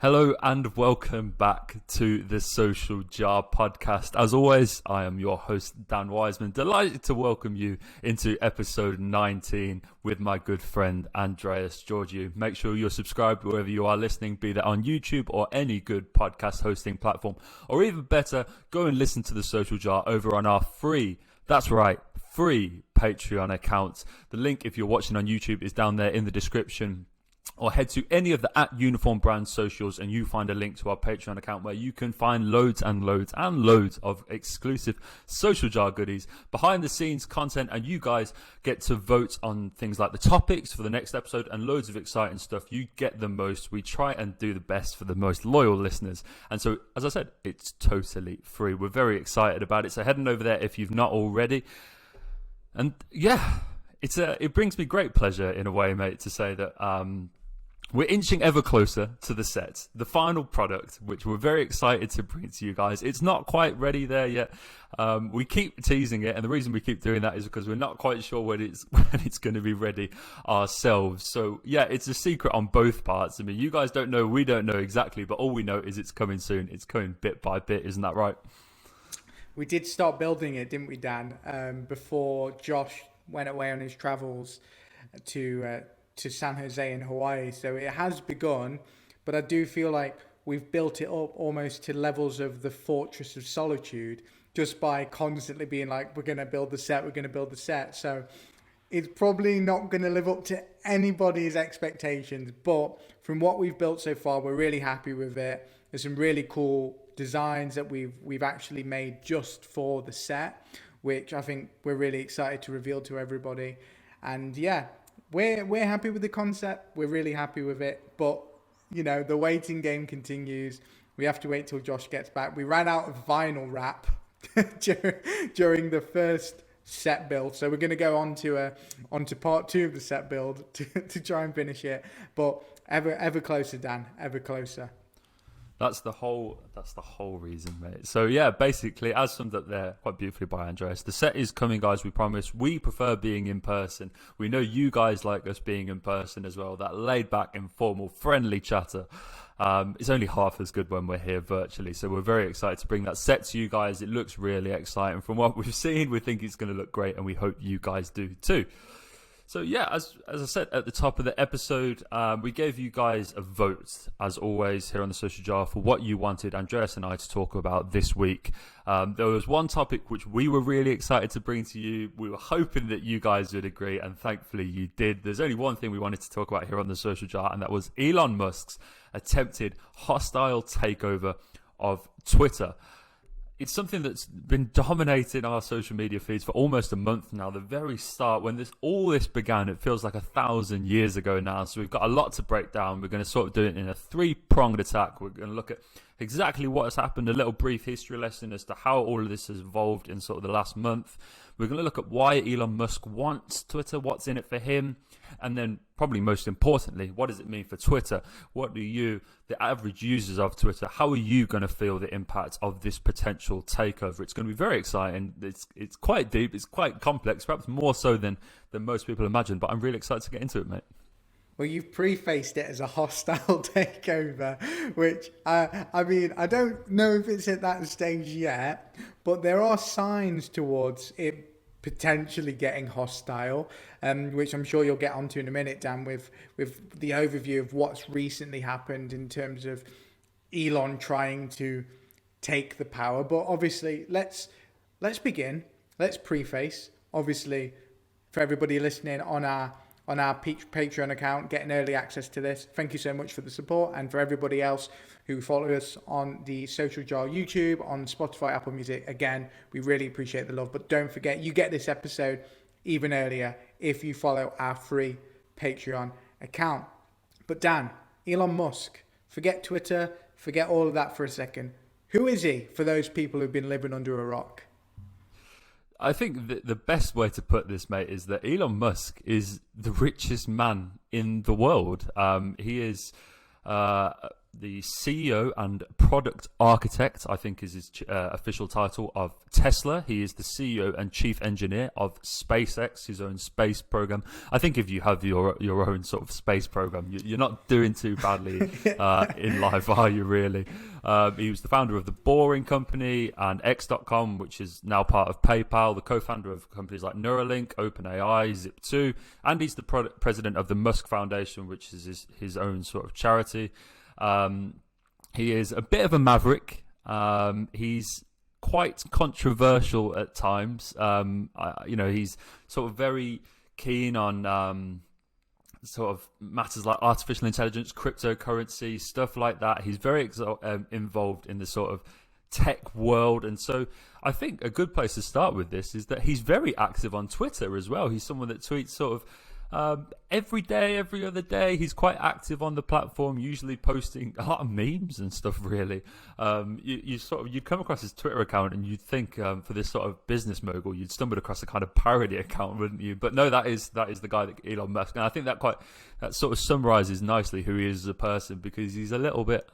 Hello and welcome back to the Social Jar podcast. As always, I am your host, Dan Wiseman. Delighted to welcome you into episode 19 with my good friend, Andreas Georgiou. Make sure you're subscribed wherever you are listening, be that on YouTube or any good podcast hosting platform. Or even better, go and listen to the Social Jar over on our free Patreon account. The link, if you're watching on YouTube, is down there in the description. Or head to any of the @Uniform Brand socials and you find a link to our Patreon account where you can find loads of exclusive Social Jar goodies, behind the scenes content, and you guys get to vote on things like the topics for the next episode and loads of exciting stuff. You get the most. We try and do the best for the most loyal listeners. And so, as I said, it's totally free. We're very excited about it. So heading over there if you've not already. And yeah, it brings me great pleasure in a way, mate, to say that we're inching ever closer to the set, the final product, which we're very excited to bring to you guys. It's not quite ready there yet. We keep teasing it, and the reason we keep doing that is because we're not quite sure when it's going to be ready ourselves. So yeah, it's a secret on both parts. I mean, you guys don't know, we don't know exactly, but all we know is it's coming soon. It's coming bit by bit, isn't that right? We did start building it, didn't we, Dan? Before Josh went away on his travels to San Jose in Hawaii. So it has begun, but I do feel like we've built it up almost to levels of the Fortress of Solitude just by constantly being like, we're going to build the set. So it's probably not going to live up to anybody's expectations, but from what we've built so far, we're really happy with it. There's some really cool designs that we've actually made just for the set, which I think we're really excited to reveal to everybody. And yeah, we're happy with the concept. We're really happy with it. But, you know, the waiting game continues. We have to wait till Josh gets back. We ran out of vinyl wrap during the first set build. So we're going to go on to part 2 of the set build to try and finish it. But ever closer, Dan, ever closer. That's the whole reason, mate. So yeah, basically, as summed up there quite beautifully by Andreas, the set is coming, guys. We promise. We prefer being in person. We know you guys like us being in person as well. That laid back, informal, friendly chatter. It's only half as good when we're here virtually. So we're very excited to bring that set to you guys. It looks really exciting. From what we've seen, we think it's going to look great, and we hope you guys do too. So yeah, as I said at the top of the episode, we gave you guys a vote, as always, here on the Social Jar for what you wanted Andreas and I to talk about this week. There was one topic which we were really excited to bring to you. We were hoping that you guys would agree, and thankfully you did. There's only one thing we wanted to talk about here on the Social Jar, and that was Elon Musk's attempted hostile takeover of Twitter. It's something that's been dominating our social media feeds for almost a month now. The very start, when all this began, it feels like 1,000 years ago now. So we've got a lot to break down. We're going to sort of do it in a 3-pronged attack. We're going to look at exactly what has happened, a little brief history lesson as to how all of this has evolved in sort of the last month. We're going to look at why Elon Musk wants Twitter, what's in it for him, and then probably most importantly, what does it mean for Twitter? What do you, the average users of Twitter, how are you going to feel the impact of this potential takeover? It's going to be very exciting. It's quite deep, it's quite complex, perhaps more so than most people imagine, but I'm really excited to get into it, mate. Well, you've prefaced it as a hostile takeover, which, I mean, I don't know if it's at that stage yet, but there are signs towards it potentially getting hostile, which I'm sure you'll get onto in a minute, Dan, with the overview of what's recently happened in terms of Elon trying to take the power. But obviously, let's begin. Let's preface, obviously, for everybody listening on our Patreon account, getting early access to this. Thank you so much for the support, and for everybody else who follow us on the Social Jar YouTube, on Spotify, Apple Music. Again, we really appreciate the love, but don't forget, you get this episode even earlier if you follow our free Patreon account. But Dan, Elon Musk, forget Twitter, forget all of that for a second. Who is he for those people who've been living under a rock? I think the best way to put this, mate, is that Elon Musk is the richest man in the world. He is the CEO and product architect, I think is his official title, of Tesla. He is the CEO and chief engineer of SpaceX, his own space program. I think if you have your own sort of space program, you're not doing too badly in life, are you really? He was the founder of The Boring Company and X.com, which is now part of PayPal, the co-founder of companies like Neuralink, OpenAI, Zip2, and he's the president of the Musk Foundation, which is his own sort of charity. He is a bit of a maverick. He's quite controversial at times. He's sort of very keen on sort of matters like artificial intelligence, cryptocurrency, stuff like that. He's very involved in the sort of tech world. And so I think a good place to start with this is that he's very active on Twitter as well. He's someone that tweets sort of every day, every other day. He's quite active on the platform, usually posting a lot of memes and stuff, really. You'd come across his Twitter account and you'd think for this sort of business mogul, you'd stumble across a kind of parody account, wouldn't you? But no, that is the guy, that Elon Musk. And I think that sort of summarizes nicely who he is as a person, because he's a little bit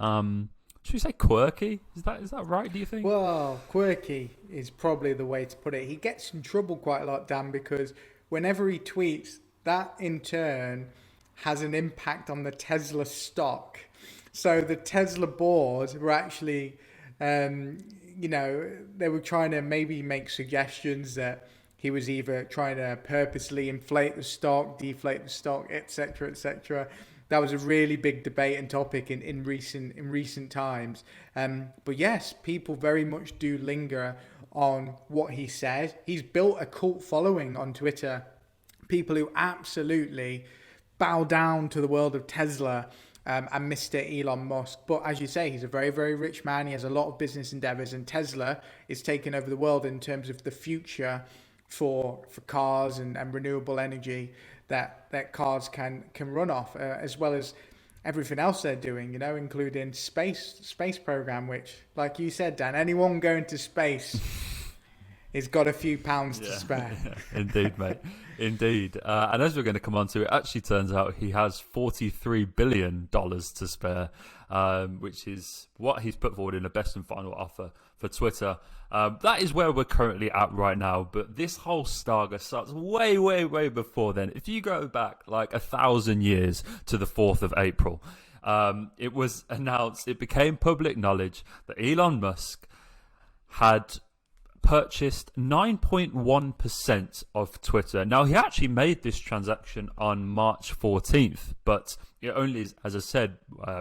should we say quirky? Is that right, do you think? Well, quirky is probably the way to put it. He gets in trouble quite a lot, Dan, because whenever he tweets, that in turn has an impact on the Tesla stock. So the Tesla board were actually, they were trying to maybe make suggestions that he was either trying to purposely inflate the stock, deflate the stock, etc., etc. That was a really big debate and topic in recent times. But yes, people very much do linger on what he said. He's built a cult following on Twitter. People who absolutely bow down to the world of Tesla and Mr. Elon Musk. But as you say, he's a very, very rich man. He has a lot of business endeavors, and Tesla is taking over the world in terms of the future for cars and renewable energy that cars can run off, as well as everything else they're doing, including space program, which, like you said, Dan, anyone going to space has got a few pounds to spare. Yeah, indeed, mate. Indeed. And as we're going to come on to, it actually turns out he has $43 billion to spare, which is what he's put forward in a best and final offer for Twitter. That is where we're currently at right now. But this whole saga starts way, way, way before then. If you go back like 1,000 years to the 4th of April, it was announced, it became public knowledge that Elon Musk had purchased 9.1% of Twitter. Now, he actually made this transaction on March 14th, but it only, as I said,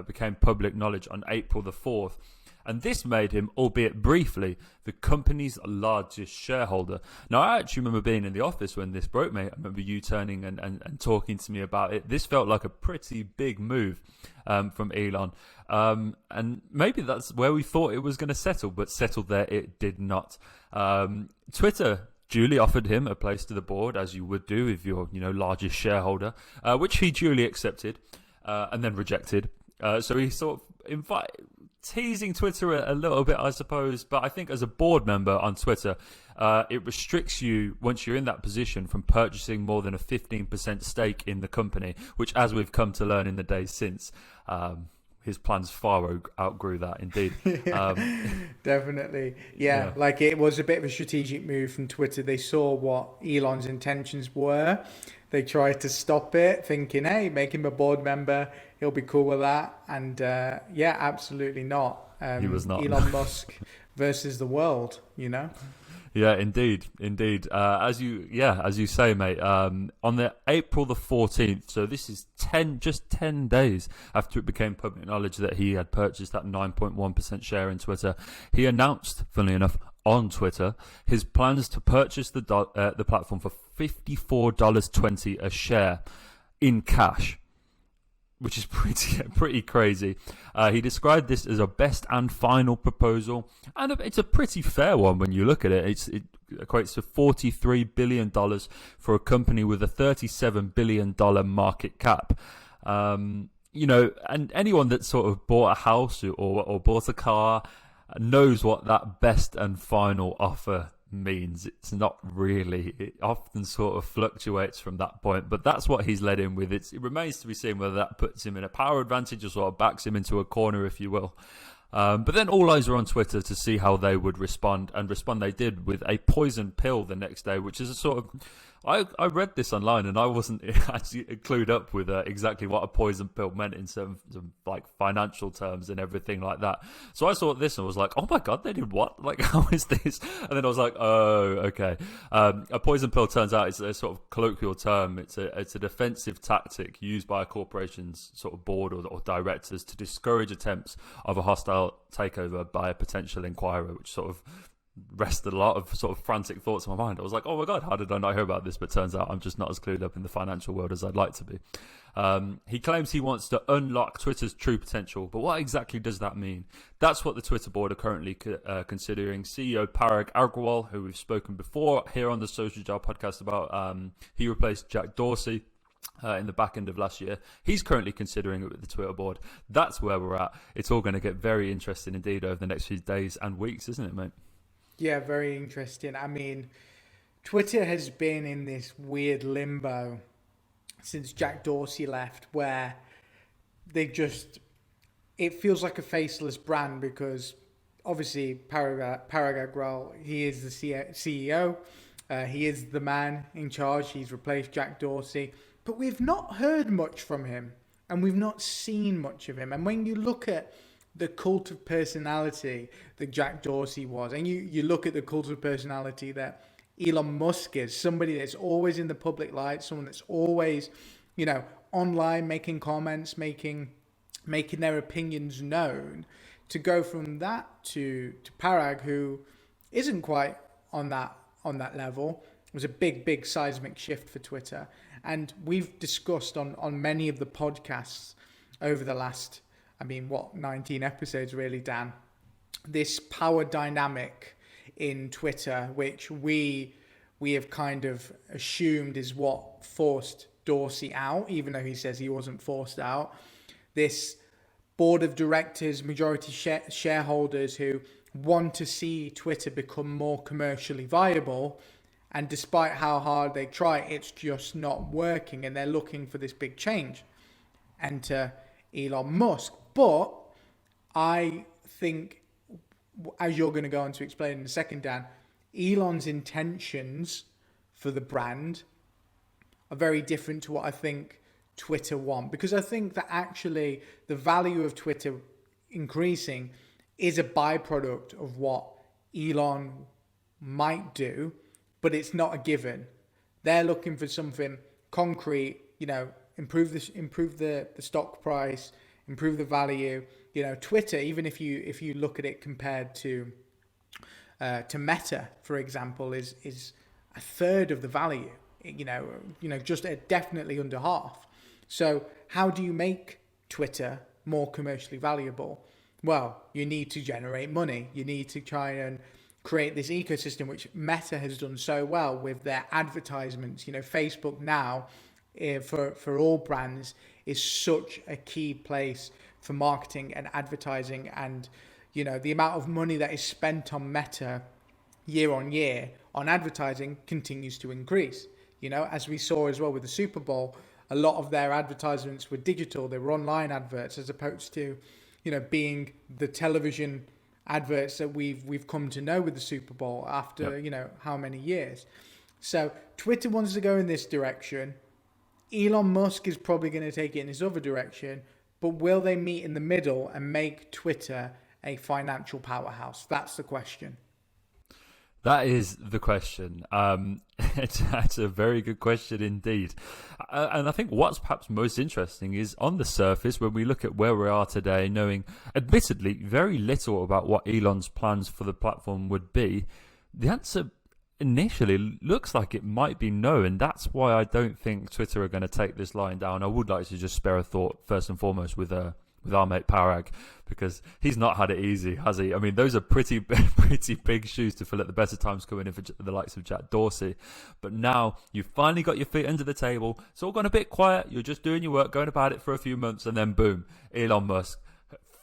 became public knowledge on April the 4th. And this made him, albeit briefly, the company's largest shareholder. Now, I actually remember being in the office when this broke, mate. I remember you turning and talking to me about it. This felt like a pretty big move from Elon. And maybe that's where we thought it was going to settle, but settled there it did not. Twitter duly offered him a place to the board, as you would do if you're, largest shareholder, which he duly accepted and then rejected. So he sort of teasing Twitter a little bit, I suppose. But I think as a board member on Twitter, it restricts you, once you're in that position, from purchasing more than a 15% stake in the company, which, as we've come to learn in the days since, his plans far outgrew that, indeed. Definitely. Yeah, like it was a bit of a strategic move from Twitter. They saw what Elon's intentions were. They tried to stop it, thinking, hey, make him a board member. He'll be cool with that. And absolutely not. He was not. Elon Musk versus the world, Yeah, indeed. As you say, mate, on the April the 14th, so this is just 10 days after it became public knowledge that he had purchased that 9.1% share in Twitter, he announced, funnily enough, on Twitter, his plans to purchase the platform for $54.20 a share in cash, which is pretty crazy. He described this as a best and final proposal, and it's a pretty fair one when you look at it. It equates to $43 billion for a company with a $37 billion market cap. And anyone that sort of bought a house or bought a car knows what that best and final offer means. It's not really. It often sort of fluctuates from that point, but that's what he's led in with. It remains to be seen whether that puts him in a power advantage or sort of backs him into a corner, if you will. But then all eyes were on Twitter to see how they would respond, and respond they did with a poison pill the next day, which is a sort of... I read this online and I wasn't actually clued up with exactly what a poison pill meant in some like financial terms and everything like that. So I saw this and was like, oh my God, they did what? Like, how is this? And then I was like, oh, okay. A poison pill, turns out, it's a sort of colloquial term. It's a defensive tactic used by a corporation's sort of board or directors to discourage attempts of a hostile takeover by a potential inquirer, which sort of rested a lot of sort of frantic thoughts in my mind. I was like, oh my God, how did I not hear about this? But turns out I'm just not as clued up in the financial world as I'd like to be. He claims he wants to unlock Twitter's true potential, but what exactly does that mean? That's what the Twitter board are currently considering. CEO Parag Agrawal, who we've spoken before here on the Social Jar podcast about, he replaced Jack Dorsey in the back end of last year. He's currently considering it with the Twitter board. That's where we're at. It's all going to get very interesting indeed over the next few days and weeks, isn't it, mate? Yeah, very interesting. I mean, Twitter has been in this weird limbo since Jack Dorsey left, where it feels like a faceless brand, because obviously Parag Agrawal, he is the CEO, he is the man in charge, he's replaced Jack Dorsey, but we've not heard much from him and we've not seen much of him. And when you look at the cult of personality that Jack Dorsey was, and you look at the cult of personality that Elon Musk is, somebody that's always in the public light, someone that's always, online, making comments, making their opinions known, to go from that to Parag, who isn't quite on that level, was a big seismic shift for Twitter. And we've discussed on many of the podcasts over the last 19 episodes really, Dan, this power dynamic in Twitter, which we have kind of assumed is what forced Dorsey out, even though he says he wasn't forced out. This board of directors, majority shareholders who want to see Twitter become more commercially viable, and despite how hard they try, it's just not working, and they're looking for this big change. Enter Elon Musk. But I think, as you're going to go on to explain in a second, Dan, Elon's intentions for the brand are very different to what I think Twitter want. Because I think that actually the value of Twitter increasing is a byproduct of what Elon might do, but it's not a given. They're looking for something concrete, improve the stock price, improve the value. Twitter, even if you look at it compared to Meta, for example, is a third of the value. Just definitely under half. So how do you make Twitter more commercially valuable? Well, you need to generate money. You need to try and create this ecosystem, which Meta has done so well with their advertisements. Facebook now, for all brands, is such a key place for marketing and advertising, and the amount of money that is spent on Meta year on year on advertising continues to increase. As we saw as well with the Super Bowl, a lot of their advertisements were digital. They were online adverts, as opposed to being the television adverts that we've come to know with the Super Bowl after how many years. So Twitter wants to go in this direction. Elon Musk is probably going to take it in this other direction, but will they meet in the middle and make Twitter a financial powerhouse? That's the question. That is the question. It's a very good question indeed. And I think what's perhaps most interesting is, on the surface, when we look at where we are today, knowing admittedly very little about what Elon's plans for the platform would be, the answer initially looks like it might be no, and that's why I don't think Twitter are going to take this line down. I would like to just spare a thought first and foremost with our mate Parag, because he's not had it easy, has he? I mean, those are pretty big shoes to fill at the better times coming in for the likes of Jack Dorsey. But now you've finally got your feet under the table. It's all gone a bit quiet. You're just doing your work, going about it for a few months, and then boom, Elon Musk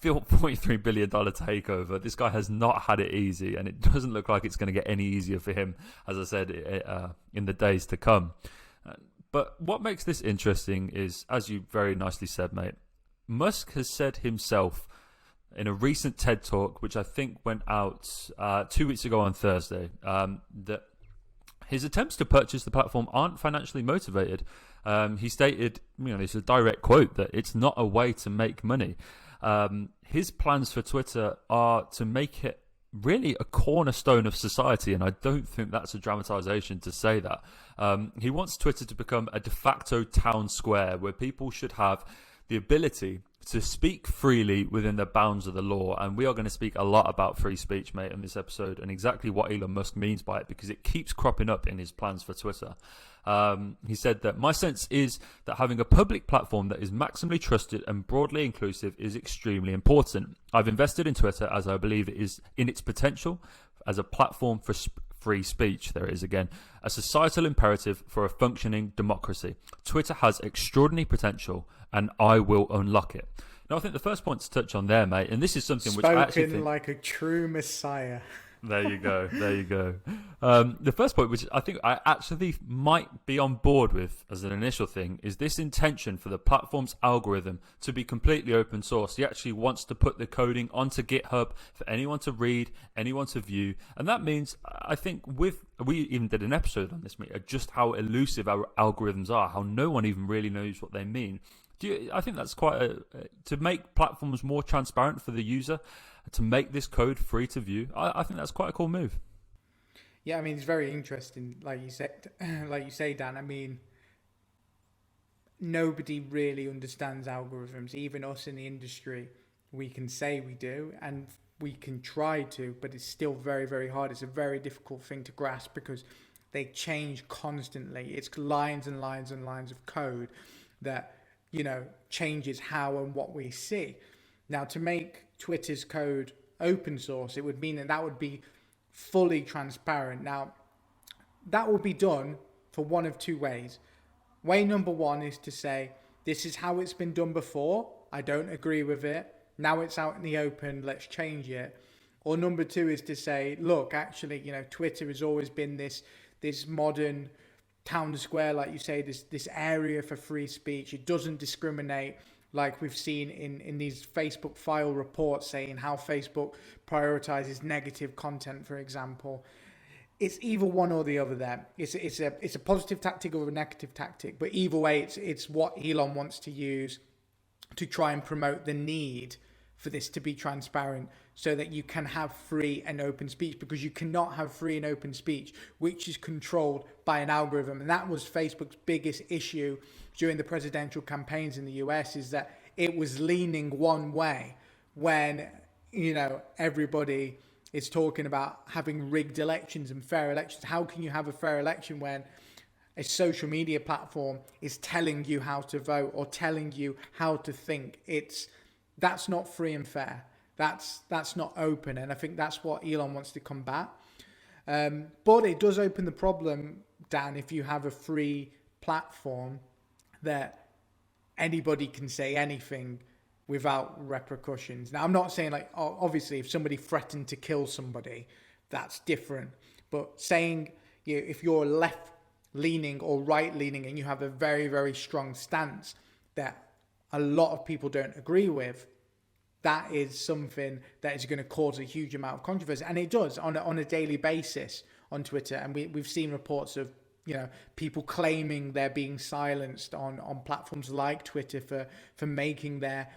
$43 billion takeover. This guy has not had it easy, and it doesn't look like it's going to get any easier for him, as I said, in the days to come. But what makes this interesting is, as you very nicely said, mate, Musk has said himself in a recent TED Talk, which I think went out 2 weeks ago on Thursday, that his attempts to purchase the platform aren't financially motivated. He stated, it's a direct quote, that it's not a way to make money. His plans for Twitter are to make it really a cornerstone of society, and I don't think that's a dramatization to say that. He wants Twitter to become a de facto town square where people should have the ability to speak freely within the bounds of the law. And we are going to speak a lot about free speech, mate, in this episode, and exactly what Elon Musk means by it, because it keeps cropping up in his plans for Twitter. He said that my sense is that having a public platform that is maximally trusted and broadly inclusive is extremely important. I've invested in Twitter as I believe it is in its potential as a platform for free speech. There it is again, a societal imperative for a functioning democracy. Twitter has extraordinary potential, and I will unlock it. Now, I think the first point to touch on there, mate, and this is something which I actually think, like a true messiah. There you go. The first point, which I think I actually might be on board with as an initial thing, is this intention for the platform's algorithm to be completely open source. He actually wants to put the coding onto GitHub for anyone to read, anyone to view. And that means, I think, we even did an episode on this, mate, just how elusive our algorithms are, how no one even really knows what they mean. I think that's quite to make platforms more transparent for the user, to make this code free to view. I think that's quite a cool move. Yeah, I mean, it's very interesting, like you say, Dan. I mean, nobody really understands algorithms. Even us in the industry, we can say we do, and we can try to, but it's still very, very hard. It's a very difficult thing to grasp because they change constantly. It's lines and lines and lines of code that changes how and what we see. Now, to make Twitter's code open source, it would mean that would be fully transparent. Now, that will be done for one of two ways. Way number one is to say, this is how it's been done before. I don't agree with it. Now it's out in the open. Let's change it. Or number two is to say, look, actually, Twitter has always been this modern town square, like you say, this area for free speech. It doesn't discriminate, like we've seen in these Facebook file reports saying how Facebook prioritizes negative content, for example. It's either one or the other there. It's a positive tactic or a negative tactic, but either way, it's what Elon wants to use to try and promote the need for this to be transparent so that you can have free and open speech, because you cannot have free and open speech which is controlled by an algorithm. And that was Facebook's biggest issue during the presidential campaigns in the US, is that it was leaning one way when, everybody is talking about having rigged elections and fair elections. How can you have a fair election when a social media platform is telling you how to vote or telling you how to think? That's not free and fair. That's not open. And I think that's what Elon wants to combat. But it does open the problem, Dan, if you have a free platform that anybody can say anything without repercussions. Now, I'm not saying, obviously, if somebody threatened to kill somebody, that's different. But saying, if you're left-leaning or right-leaning and you have a very, very strong stance that a lot of people don't agree with, that is something that is going to cause a huge amount of controversy. And it does on a daily basis on Twitter. And we've seen reports of, people claiming they're being silenced on platforms like Twitter for making their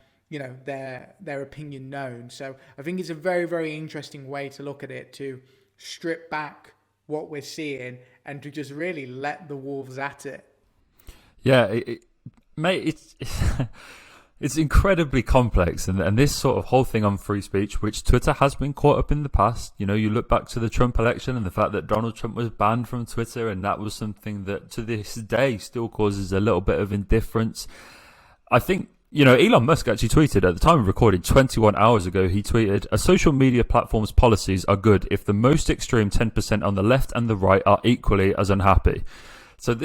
opinion known. So I think it's a very, very interesting way to look at it, to strip back what we're seeing and to just really let the wolves at it. Yeah, mate, it's incredibly complex, and this sort of whole thing on free speech, which Twitter has been caught up in the past. You look back to the Trump election and the fact that Donald Trump was banned from Twitter, and that was something that to this day still causes a little bit of indifference. I think, Elon Musk actually tweeted at the time of recording 21 hours ago, he tweeted, "A social media platform's policies are good if the most extreme 10% on the left and the right are equally as unhappy." So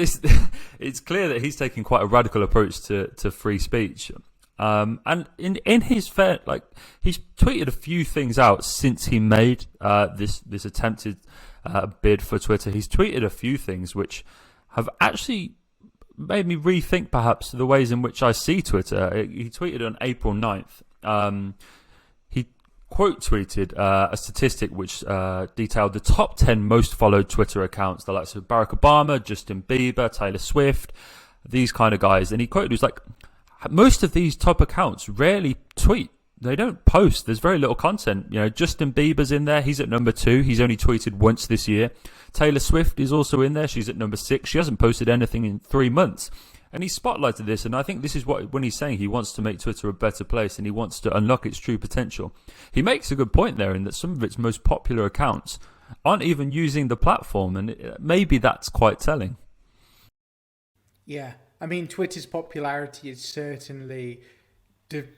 it's clear that he's taking quite a radical approach to free speech. And in his fair, like, he's tweeted a few things out since he made this attempted bid for Twitter. He's tweeted a few things which have actually made me rethink perhaps the ways in which I see Twitter. He tweeted on April 9th. He quote tweeted a statistic which detailed the top 10 most followed Twitter accounts, the likes of Barack Obama, Justin Bieber, Taylor Swift, these kind of guys. And he quoted, he was like, most of these top accounts rarely tweet. They don't post. There's very little content. You know, Justin Bieber's in there. He's at number 2. He's only tweeted once this year. Taylor Swift is also in there. She's at number 6. She hasn't posted anything in 3 months. And he spotlighted this, and I think this is what, when he's saying he wants to make Twitter a better place and he wants to unlock its true potential, he makes a good point there in that some of its most popular accounts aren't even using the platform, and maybe that's quite telling. Yeah, I mean, Twitter's popularity is certainly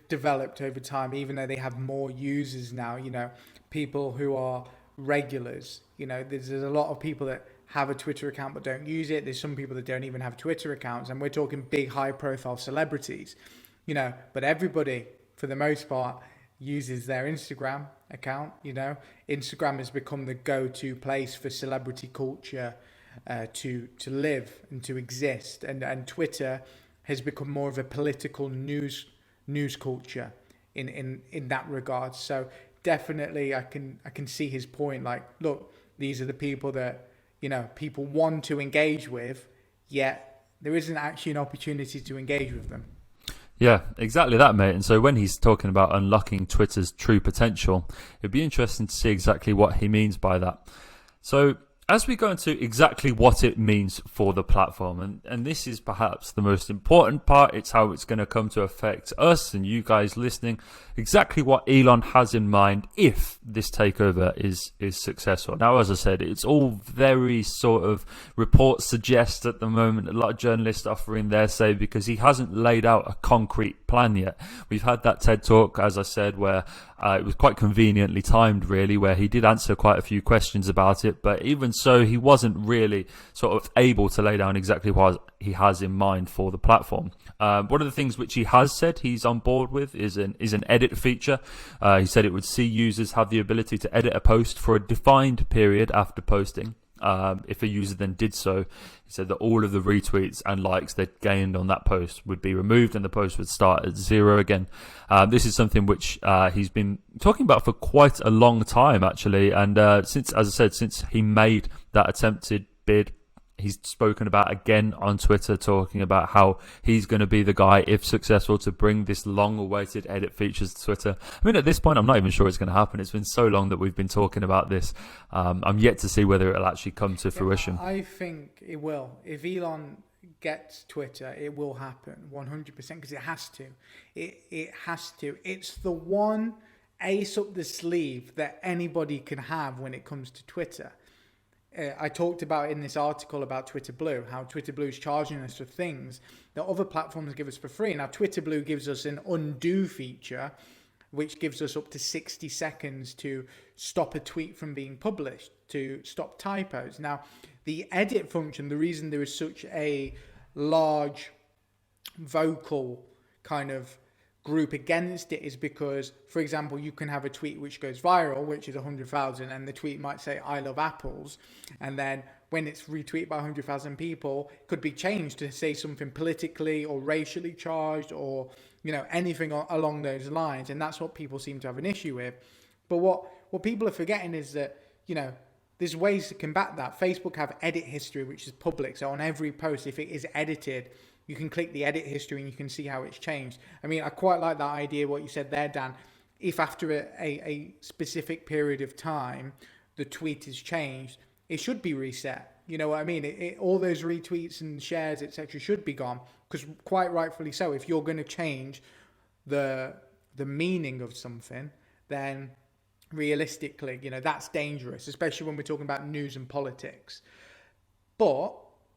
developed over time, even though they have more users now. You know, people who are regulars. You know, there's a lot of people that have a Twitter account but don't use it. There's some people that don't even have Twitter accounts, and we're talking big, high-profile celebrities. You know, but everybody, for the most part, uses their Instagram account. You know, Instagram has become the go-to place for celebrity culture to live and to exist, and Twitter has become more of a political news culture in that regard. So definitely I can see his point. Like, look, these are the people that, you know, people want to engage with, yet there isn't actually an opportunity to engage with them. Yeah, exactly that, mate. And so when he's talking about unlocking Twitter's true potential, it'd be interesting to see exactly what he means by that. So as we go into exactly what it means for the platform, and this is perhaps the most important part, it's how it's going to come to affect us and you guys listening, exactly what Elon has in mind if this takeover is successful. Now, as I said, it's all very sort of reports suggest at the moment, a lot of journalists offering their say, because he hasn't laid out a concrete plan yet. We've had that TED Talk, as I said, where it was quite conveniently timed, really, where he did answer quite a few questions about it, but even so, he wasn't really sort of able to lay down exactly what he has in mind for the platform. One of the things which he has said he's on board with is an edit feature. He said it would see users have the ability to edit a post for a defined period after posting. If a user then did so, he said that all of the retweets and likes they'd gained on that post would be removed and the post would start at 0 again. This is something which he's been talking about for quite a long time, actually. And since, as I said, since he made that attempted bid, he's spoken about again on Twitter, talking about how he's going to be the guy, if successful, to bring this long-awaited edit features to Twitter. I mean, at this point, I'm not even sure it's going to happen. It's been so long that we've been talking about this. I'm yet to see whether it'll actually come to fruition. I think it will. If Elon gets Twitter, it will happen 100%, because it has to. It has to. It's the one ace up the sleeve that anybody can have when it comes to Twitter. I talked about in this article about Twitter Blue, how Twitter Blue is charging us for things that other platforms give us for free. Now, Twitter Blue gives us an undo feature, which gives us up to 60 seconds to stop a tweet from being published, to stop typos. Now, the edit function, the reason there is such a large vocal kind of group against it is because, for example, you can have a tweet which goes viral, which is 100,000, and the tweet might say "I love apples," and then when it's retweeted by 100,000 people, it could be changed to say something politically or racially charged, or, you know, anything along those lines, and that's what people seem to have an issue with. But what people are forgetting is that, you know, there's ways to combat that. Facebook have edit history, which is public, so on every post, if it is edited, you can click the edit history and you can see how it's changed. I mean, I quite like that idea, what you said there, Dan. If after a specific period of time, the tweet is changed, it should be reset. You know what I mean? All those retweets and shares, etc., should be gone. Because quite rightfully so, if you're going to change the meaning of something, then realistically, you know, that's dangerous, especially when we're talking about news and politics. But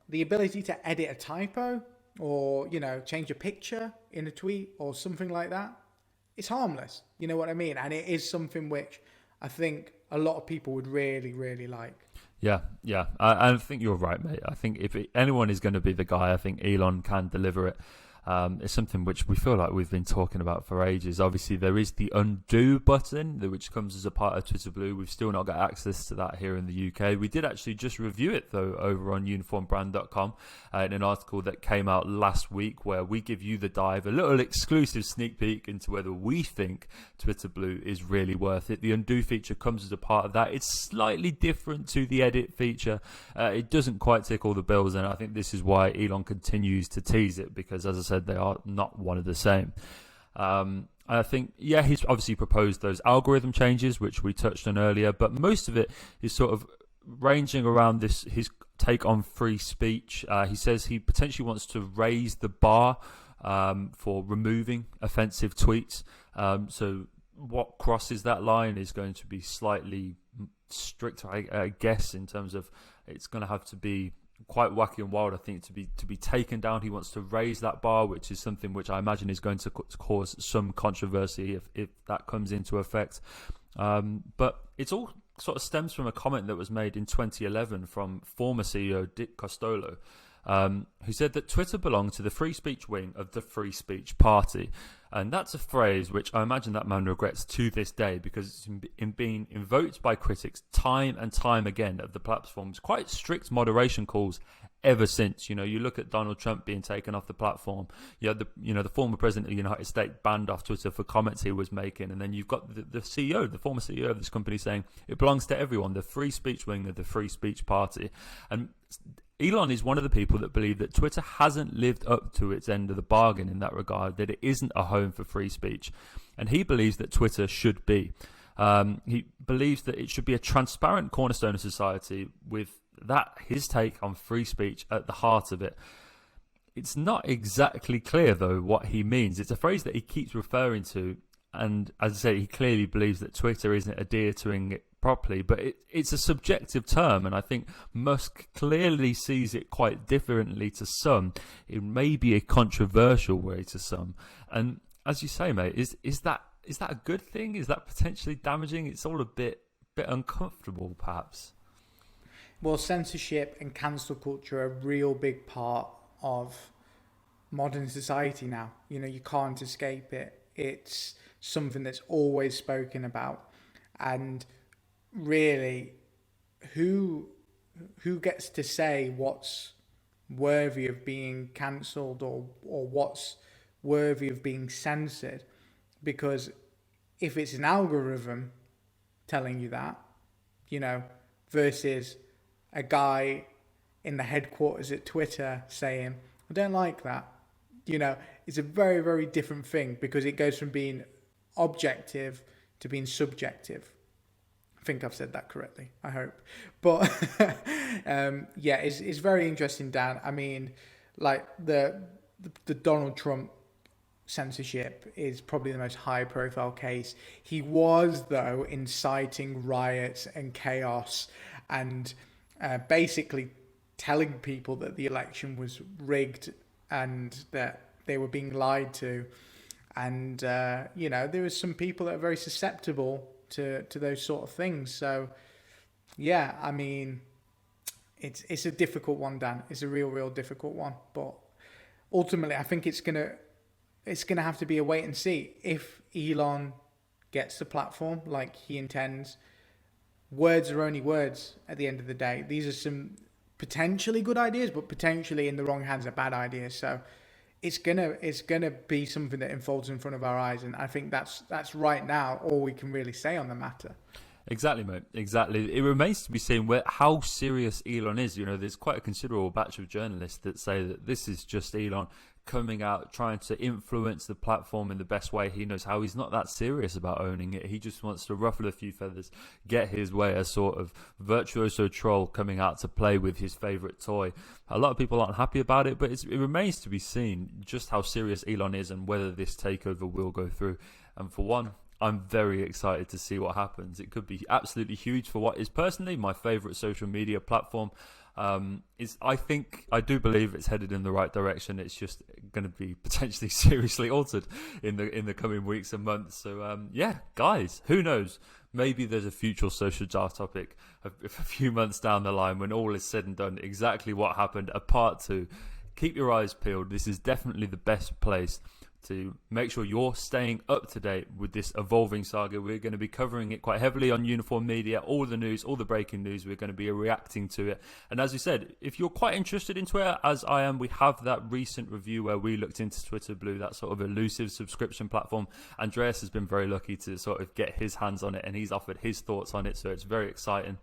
the ability to edit a typo, or, you know, change a picture in a tweet or something like that, it's harmless. You know what I mean? And it is something which I think a lot of people would really, really like. Yeah. I think you're right, mate. I think if anyone is going to be the guy, I think Elon can deliver it. It's something which we feel like we've been talking about for ages. Obviously, there is the undo button, which comes as a part of Twitter Blue. We've still not got access to that here in the UK. We did actually just review it, though, over on uniformbrand.com in an article that came out last week, where we give you the dive, a little exclusive sneak peek into whether we think Twitter Blue is really worth it. The undo feature comes as a part of that. It's slightly different to the edit feature. It doesn't quite tick all the bills, and I think this is why Elon continues to tease it, because, as I said, they are not one of the same. I think, yeah, he's obviously proposed those algorithm changes, which we touched on earlier, but most of it is sort of ranging around his take on free speech. He says he potentially wants to raise the bar for removing offensive tweets. So what crosses that line is going to be slightly strict, I guess, in terms of it's going to have to be quite wacky and wild, I think, to be taken down. He wants to raise that bar, which is something which I imagine is going to cause some controversy if that comes into effect. But it's all sort of stems from a comment that was made in 2011 from former CEO Dick Costolo, who said that Twitter belonged to the free speech wing of the Free Speech Party. And that's a phrase which I imagine that man regrets to this day, because it's been invoked by critics time and time again of the platform's quite strict moderation calls ever since. You know, you look at Donald Trump being taken off the platform. You had the former president of the United States banned off Twitter for comments he was making, and then you've got the CEO, the former CEO of this company, saying it belongs to everyone, the free speech wing of the Free Speech Party. And Elon is one of the people that believe that Twitter hasn't lived up to its end of the bargain in that regard, that it isn't a home for free speech. And he believes that Twitter should be. He believes that it should be a transparent cornerstone of society, with that, his take on free speech, at the heart of it. It's not exactly clear, though, what he means. It's a phrase that he keeps referring to. And as I say, he clearly believes that Twitter isn't adhering it properly, but it's a subjective term, and I think Musk clearly sees it quite differently to some. It may be a controversial way to some, and as you say, mate, is that a good thing? Is that potentially damaging? It's all a bit uncomfortable, perhaps. Well, censorship and cancel culture are a real big part of modern society now. You know, you can't escape it. It's something that's always spoken about, and really, who gets to say what's worthy of being cancelled or what's worthy of being censored? Because if it's an algorithm telling you that, you know, versus a guy in the headquarters at Twitter saying, I don't like that, you know, it's a very, very different thing, because it goes from being objective to being subjective. I think I've said that correctly, I hope. But yeah, it's very interesting, Dan. I mean, like the Donald Trump censorship is probably the most high profile case. He was, though, inciting riots and chaos and basically telling people that the election was rigged and that they were being lied to. And, you know, there was some people that are very susceptible to those sort of things. So, yeah, I mean, it's a difficult one, Dan. It's a real difficult one. But ultimately, I think it's gonna have to be a wait and see. If Elon gets the platform like he intends, words are only words at the end of the day. These are some potentially good ideas, but potentially in the wrong hands are bad ideas. So it's gonna be something that unfolds in front of our eyes, and I think that's right now all we can really say on the matter. Exactly, mate. Exactly. It remains to be seen how serious Elon is. You know, there's quite a considerable batch of journalists that say that this is just Elon coming out, trying to influence the platform in the best way he knows how. He's not that serious about owning it. He just wants to ruffle a few feathers, get his way, a sort of virtuoso troll coming out to play with his favourite toy. A lot of people aren't happy about it, but it remains to be seen just how serious Elon is and whether this takeover will go through. And for one, I'm very excited to see what happens. It could be absolutely huge for what is personally my favourite social media platform. I do believe it's headed in the right direction. It's just going to be potentially seriously altered in the coming weeks and months. So yeah, guys, who knows? Maybe there's a future social jar topic a few months down the line when all is said and done. Exactly what happened, a part 2. keep your eyes peeled. This is definitely the best place to make sure you're staying up to date with this evolving saga. We're going to be covering it quite heavily on Uniform Media, all the news, all the breaking news. We're going to be reacting to it. And as we said, if you're quite interested in Twitter, as I am, we have that recent review where we looked into Twitter Blue, that sort of elusive subscription platform. Andreas has been very lucky to sort of get his hands on it, and he's offered his thoughts on it, so it's very exciting.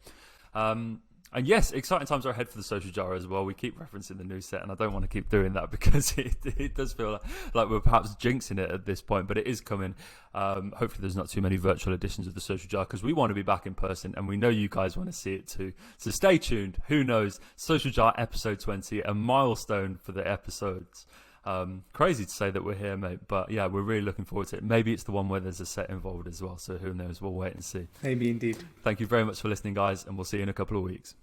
And yes, exciting times are ahead for the Social Jar as well. We keep referencing the new set, and I don't want to keep doing that because it does feel like we're perhaps jinxing it at this point, but it is coming. Hopefully there's not too many virtual editions of the Social Jar because we want to be back in person, and we know you guys want to see it too. So stay tuned. Who knows? Social Jar episode 20, a milestone for the episodes. Crazy to say that we're here, mate, but yeah, we're really looking forward to it. Maybe it's the one where there's a set involved as well, so who knows? We'll wait and see. Maybe indeed. Thank you very much for listening, guys, and we'll see you in a couple of weeks.